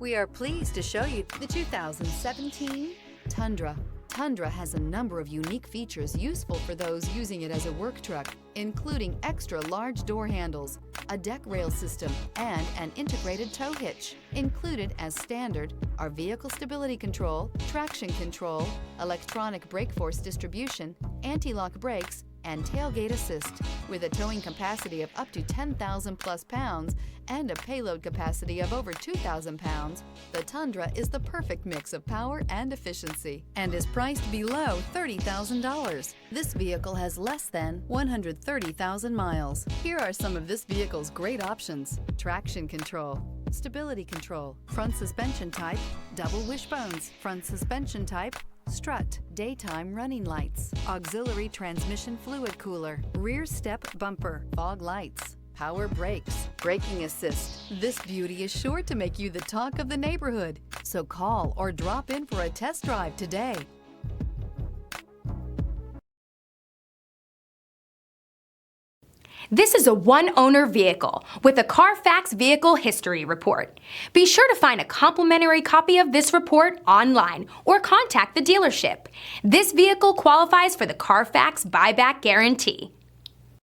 We are pleased to show you the 2017 Tundra. Tundra has a number of unique features useful for those using it as a work truck, including extra large door handles, a deck rail system, and an integrated tow hitch. Included as standard are vehicle stability control, traction control, electronic brake force distribution, anti-lock brakes, and tailgate assist. With a towing capacity of up to 10,000 plus pounds and a payload capacity of over 2,000 pounds, the Tundra is the perfect mix of power and efficiency and is priced below $30,000. This vehicle has less than 130,000 miles. Here are some of this vehicle's great options: traction control, stability control, front suspension type, double wishbones, front suspension type, strut, daytime running lights, auxiliary transmission fluid cooler, rear step bumper, fog lights, power brakes, braking assist. This beauty is sure to make you the talk of the neighborhood. So call or drop in for a test drive today. This is a one-owner vehicle with a Carfax Vehicle History Report. Be sure to find a complimentary copy of this report online or contact the dealership. This vehicle qualifies for the Carfax Buyback Guarantee.